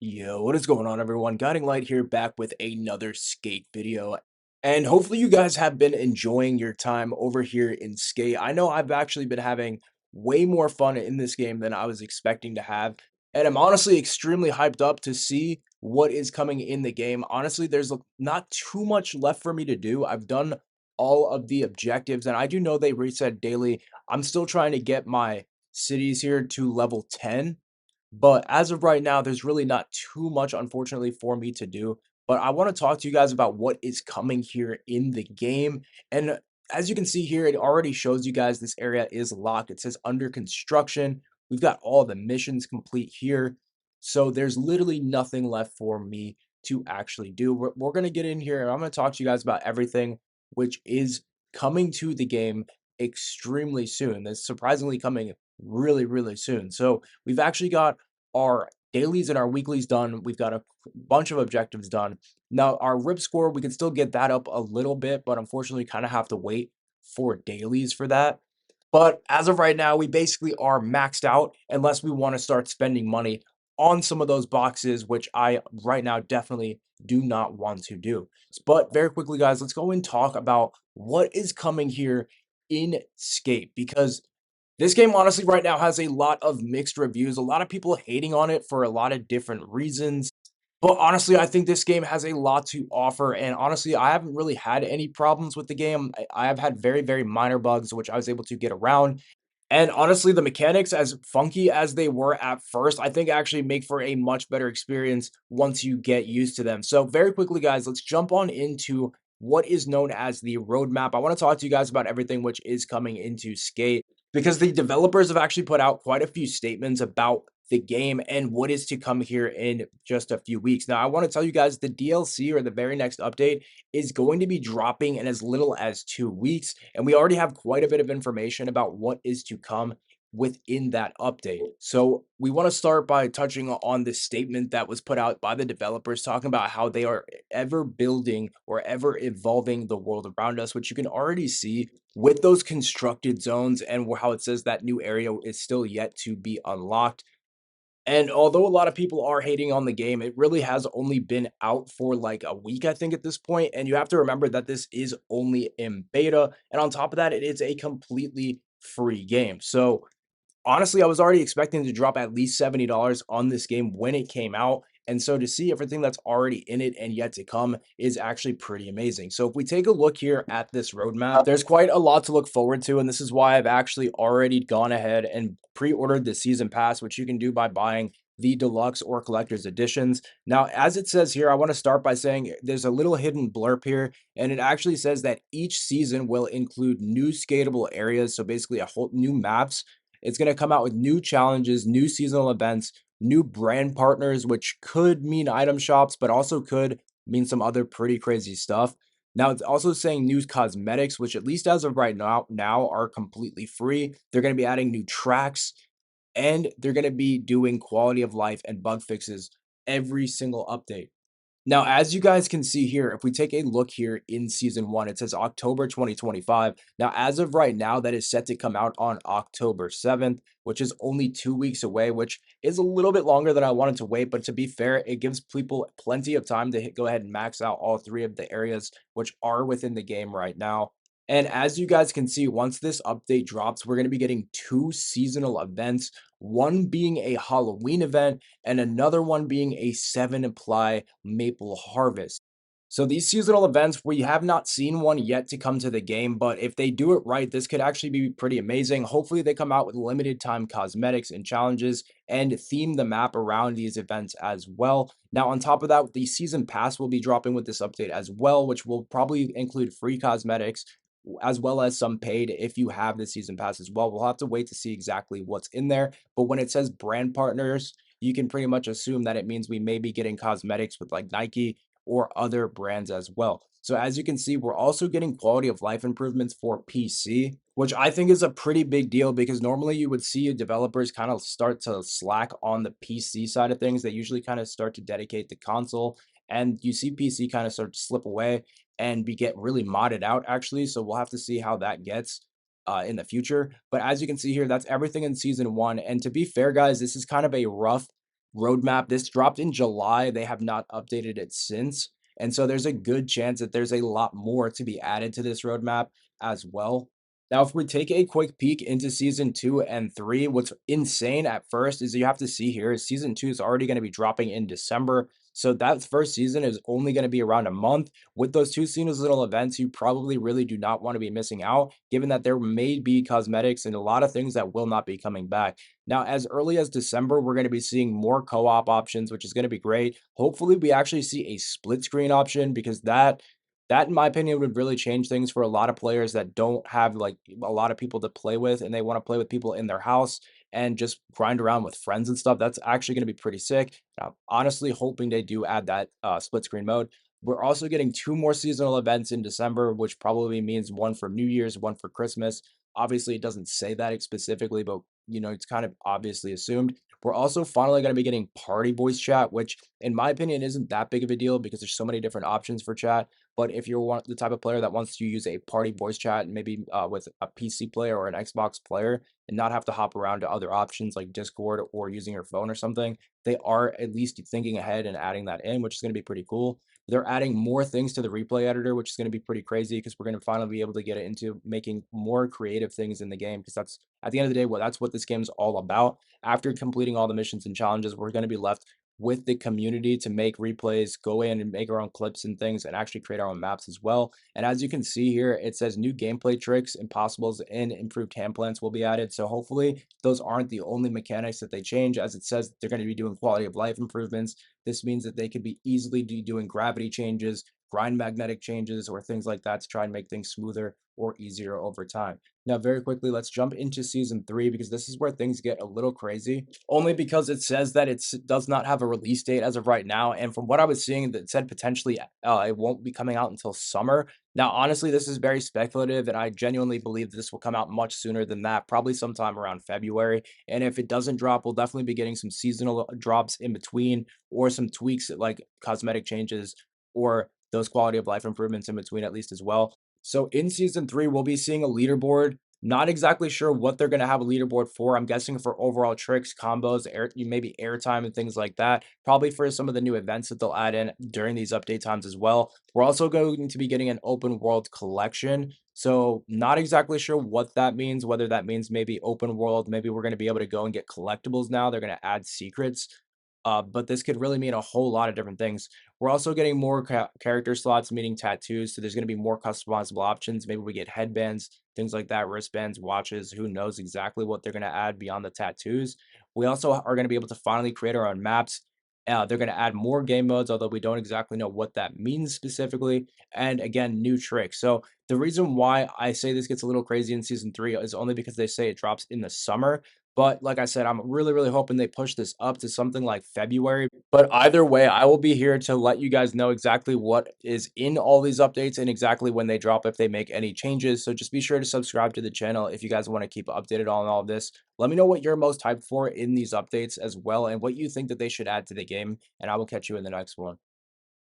Yo, what is going on, everyone? Guiding Light here, back with another skate video. And hopefully, you guys have been enjoying your time over here in skate. I know I've actually been having way more fun in this game than I was expecting to have. And I'm honestly extremely hyped up to see what is coming in the game. Honestly, there's not too much left for me to do. I've done all of the objectives, and I do know they reset daily. I'm still trying to get my cities here to level 10, but as of right now, there's really not too much, unfortunately, for me to do. But I want to talk to you guys about what is coming here in the game. And as you can see here, it already shows you guys this area is locked. It says under construction. We've got all the missions complete here. So there's literally nothing left for me to actually do. We're going to get in here and I'm going to talk to you guys about everything which is coming to the game extremely soon. That's surprisingly coming really, really soon. So we've actually got our dailies and our weeklies done. We've got a bunch of objectives done. Now, our rip score, we can still get that up a little bit, but unfortunately, kind of have to wait for dailies for that. But as of right now, we basically are maxed out unless we want to start spending money on some of those boxes, which I right now definitely do not want to do. But very quickly, guys, let's go and talk about what is coming here in Skate, because this game honestly right now has a lot of mixed reviews, a lot of people hating on it for a lot of different reasons. But honestly, I think this game has a lot to offer, and honestly, I haven't really had any problems with the game. I have had very, very minor bugs, which I was able to get around. And honestly, the mechanics, as funky as they were at first, I think actually make for a much better experience once you get used to them. So very quickly, guys, let's jump on into what is known as the roadmap. I want to talk to you guys about everything which is coming into Skate, because the developers have actually put out quite a few statements about the game and what is to come here in just a few weeks. Now, I want to tell you guys the DLC, or the very next update, is going to be dropping in as little as 2 weeks. And we already have quite a bit of information about what is to come within that update. So we want to start by touching on the statement that was put out by the developers, talking about how they are ever building or ever evolving the world around us, which you can already see with those constructed zones, and how it says that new area is still yet to be unlocked. And although a lot of people are hating on the game, it really has only been out for like a week, I think, at this point. And you have to remember that this is only in beta. And on top of that, it is a completely free game. So honestly, I was already expecting to drop at least $70 on this game when it came out. And so to see everything that's already in it and yet to come is actually pretty amazing. So if we take a look here at this roadmap, there's quite a lot to look forward to. And this is why I've actually already gone ahead and pre-ordered the season pass, which you can do by buying the deluxe or collector's editions. Now, as it says here, I want to start by saying there's a little hidden blurb here, and it actually says that each season will include new skatable areas. So basically a whole new maps. It's going to come out with new challenges, new seasonal events, new brand partners, which could mean item shops, but also could mean some other pretty crazy stuff. Now, it's also saying new cosmetics, which at least as of right now are completely free. They're going to be adding new tracks, and they're going to be doing quality of life and bug fixes every single update. Now, as you guys can see here, if we take a look here in season one, it says October 2025. Now, as of right now, that is set to come out on October 7th, which is only 2 weeks away, which is a little bit longer than I wanted to wait. But to be fair, it gives people plenty of time to go ahead and max out all three of the areas which are within the game right now. And as you guys can see, once this update drops, we're going to be getting two seasonal events, one being a Halloween event and another one being a 7 ply maple harvest. So these seasonal events, we have not seen one yet to come to the game, but if they do it right, this could actually be pretty amazing. Hopefully they come out with limited time cosmetics and challenges and theme the map around these events as well. Now, on top of that, the season pass will be dropping with this update as well, which will probably include free cosmetics as well as some paid if you have the season pass as well. We'll have to wait to see exactly what's in there. But when it says brand partners, you can pretty much assume that it means we may be getting cosmetics with like Nike or other brands as well. So as you can see, we're also getting quality of life improvements for PC, which I think is a pretty big deal, because normally you would see developers kind of start to slack on the PC side of things. They usually kind of start to dedicate the console, and you see PC kind of start to slip away and be get really modded out actually. So we'll have to see how that gets in the future. But as you can see here, that's everything in season one. And to be fair, guys, this is kind of a rough roadmap. This dropped in July. They have not updated it since. And so there's a good chance that there's a lot more to be added to this roadmap as well. Now, if we take a quick peek into season 2 and 3, what's insane at first is you have to see here is season 2 is already going to be dropping in December. So that first season is only going to be around a month. With those two seasonal events, you probably really do not want to be missing out, given that there may be cosmetics and a lot of things that will not be coming back. Now, as early as December, we're going to be seeing more co-op options, which is going to be great. Hopefully, we actually see a split screen option because that in my opinion would really change things for a lot of players that don't have like a lot of people to play with and they want to play with people in their house and just grind around with friends and stuff. That's actually going to be pretty sick. I'm honestly hoping they do add that split screen mode. We're also getting two more seasonal events in December, which probably means one for New Year's, one for Christmas. Obviously, it doesn't say that specifically, but it's kind of obviously assumed. We're also finally going to be getting party voice chat, which in my opinion isn't that big of a deal because there's so many different options for chat. But if you're the type of player that wants to use a party voice chat, maybe with a PC player or an Xbox player, and not have to hop around to other options like Discord or using your phone or something, they are at least thinking ahead and adding that in, which is going to be pretty cool. They're adding more things to the replay editor, which is going to be pretty crazy because we're going to finally be able to get it into making more creative things in the game. Because that's at the end of the day, well, that's what this game's all about. After completing all the missions and challenges, we're going to be left with the community to make replays, go in and make our own clips and things, and actually create our own maps as well. And as you can see here, it says new gameplay tricks, impossibles, and improved hand plants will be added. So hopefully those aren't the only mechanics that they change. As it says, they're going to be doing quality of life improvements. This means that they could be easily doing gravity changes, grind magnetic changes, or things like that to try and make things smoother or easier over time. Now, very quickly, let's jump into season 3 because this is where things get a little crazy. Only because it says that it does not have a release date as of right now, and from what I was seeing, that said potentially it won't be coming out until summer. Now, honestly, this is very speculative, and I genuinely believe this will come out much sooner than that, probably sometime around February. And if it doesn't drop, we'll definitely be getting some seasonal drops in between, or some tweaks like cosmetic changes or those quality of life improvements in between at least as well. So in season 3, we'll be seeing a leaderboard. Not exactly sure what they're going to have a leaderboard for. I'm guessing for overall tricks, combos, maybe airtime and things like that. Probably for some of the new events that they'll add in during these update times as well. We're also going to be getting an open world collection. So not exactly sure what that means, whether that means maybe open world, maybe we're going to be able to go and get collectibles now. They're going to add secrets. But this could really mean a whole lot of different things. We're also getting more character slots, meaning tattoos. So there's going to be more customizable options. Maybe we get headbands, things like that, wristbands, watches. Who knows exactly what they're going to add beyond the tattoos. We also are going to be able to finally create our own maps. They're going to add more game modes, although we don't exactly know what that means specifically. And again, new tricks. So the reason why I say this gets a little crazy in season 3 is only because they say it drops in the summer. But like I said, I'm really, really hoping they push this up to something like February. But either way, I will be here to let you guys know exactly what is in all these updates and exactly when they drop if they make any changes. So just be sure to subscribe to the channel if you guys want to keep updated on all of this. Let me know what you're most hyped for in these updates as well and what you think that they should add to the game. And I will catch you in the next one.